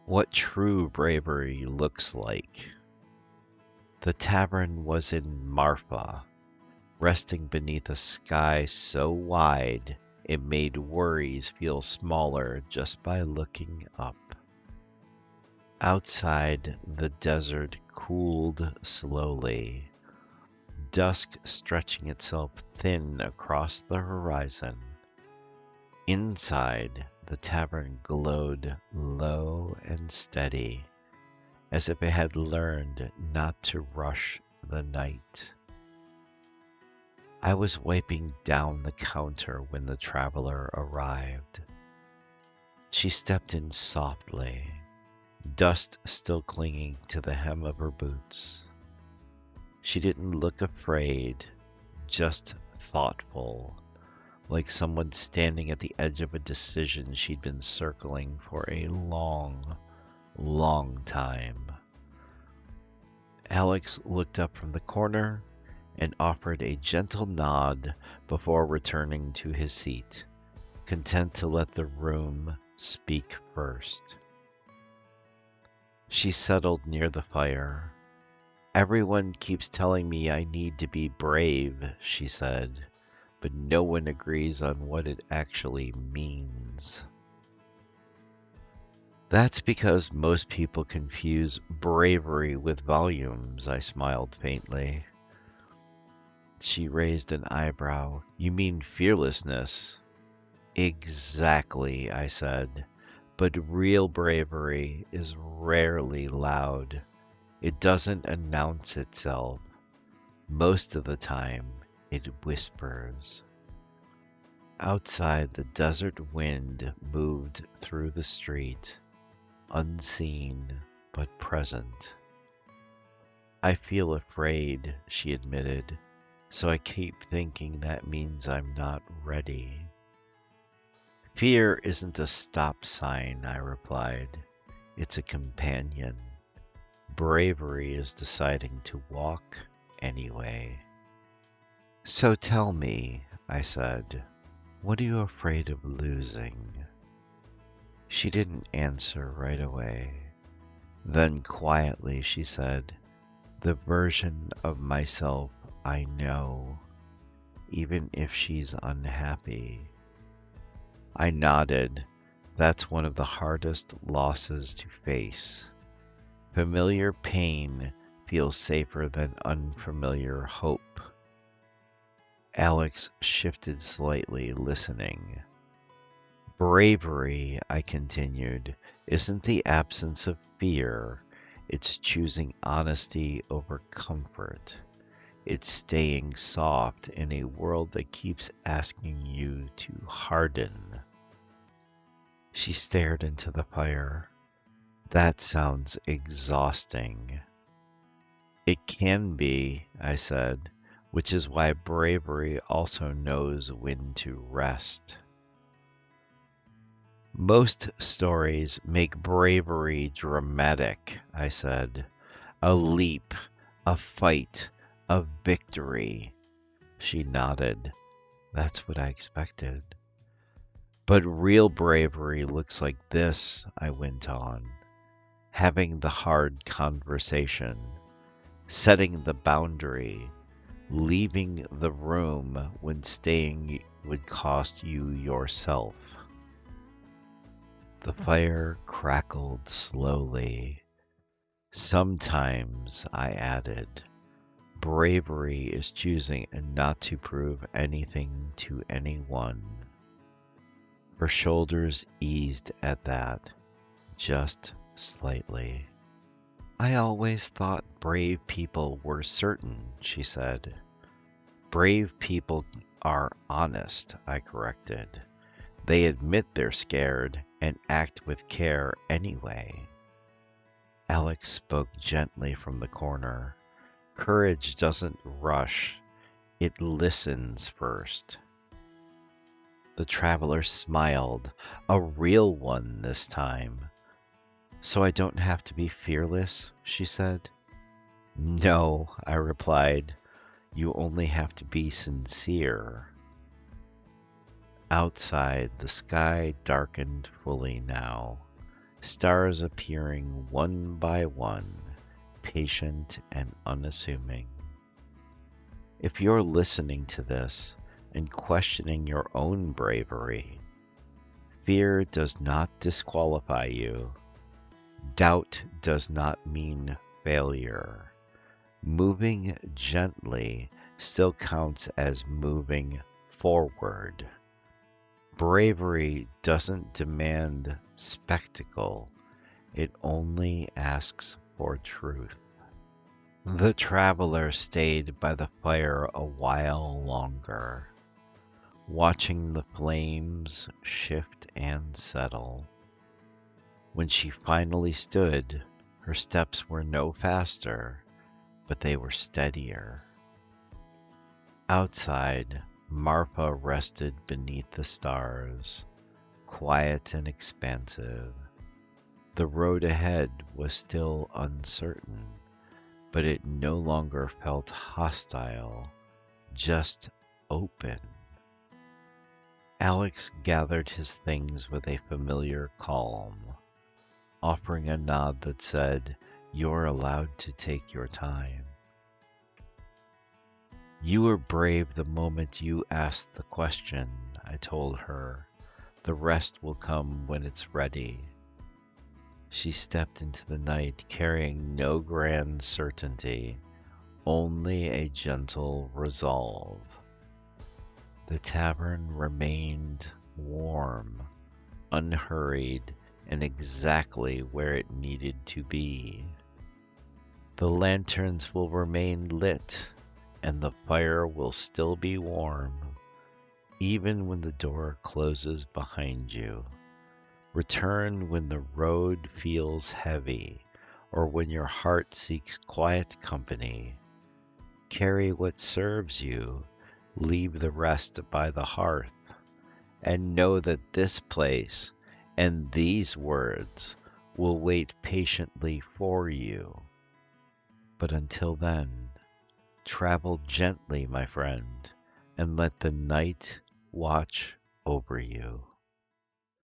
what true bravery looks like. The tavern was in Marfa, resting beneath a sky so wide it made worries feel smaller just by looking up. Outside, the desert cooled slowly, dusk stretching itself thin across the horizon. Inside, the tavern glowed low and steady, as if it had learned not to rush the night. I was wiping down the counter when the traveler arrived. She stepped in softly, dust still clinging to the hem of her boots. She didn't look afraid, just thoughtful, like someone standing at the edge of a decision she'd been circling for a long, long time. Alex looked up from the corner and offered a gentle nod before returning to his seat, content to let the room speak first. She settled near the fire. "Everyone keeps telling me I need to be brave," she said, "but no one agrees on what it actually means." "That's because most people confuse bravery with volumes," I smiled faintly. She raised an eyebrow. "You mean fearlessness?" "Exactly," I said. "But real bravery is rarely loud. It doesn't announce itself. Most of the time, it whispers." Outside, the desert wind moved through the street, unseen but present. "I feel afraid," she admitted, "so I keep thinking that means I'm not ready." "Fear isn't a stop sign," I replied. "It's a companion. Bravery is deciding to walk anyway." "So tell me," I said, "what are you afraid of losing?" She didn't answer right away. Then quietly she said, "The version of myself I know, even if she's unhappy." I nodded. That's one of the hardest losses to face. Familiar pain feels safer than unfamiliar hope. Alex shifted slightly, listening. "Bravery," I continued, "isn't the absence of fear. It's choosing honesty over comfort. It's staying soft in a world that keeps asking you to harden." She stared into the fire. "That sounds exhausting." "It can be," I said, "which is why bravery also knows when to rest." "Most stories make bravery dramatic," I said. "A leap, a fight, a victory." She nodded. "That's what I expected." "But real bravery looks like this," I went on. "Having the hard conversation, setting the boundary, leaving the room when staying would cost you yourself." The fire crackled slowly. "Sometimes," I added, "bravery is choosing not to prove anything to anyone." Her shoulders eased at that, just slightly. "I always thought brave people were certain," she said. "Brave people are honest," I corrected. "They admit they're scared and act with care anyway." Alex spoke gently from the corner. "Courage doesn't rush, it listens first." The traveler smiled, a real one this time. "So I don't have to be fearless?" she said. "No," I replied. "You only have to be sincere." Outside, the sky darkened fully now. stars appearing one by one, patient and unassuming. If you're listening to this and questioning your own bravery, fear does not disqualify you. Doubt does not mean failure. Moving gently still counts as moving forward. Bravery doesn't demand spectacle, it only asks for truth. The traveler stayed by the fire a while longer, watching the flames shift and settle. When she finally stood, her steps were no faster, but they were steadier. Outside, Marfa rested beneath the stars, quiet and expansive. The road ahead was still uncertain, but it no longer felt hostile, just open. Alex gathered his things with a familiar calm, offering a nod that said, "You're allowed to take your time." "You were brave the moment you asked the question," I told her. "The rest will come when it's ready." She stepped into the night carrying no grand certainty, only a gentle resolve. The tavern remained warm, unhurried, and exactly where it needed to be. The lanterns will remain lit, and the fire will still be warm, even when the door closes behind you. Return when the road feels heavy, or when your heart seeks quiet company. Carry what serves you, leave the rest by the hearth, and know that this place and these words will wait patiently for you. But until then, travel gently, my friend, and let the night watch over you.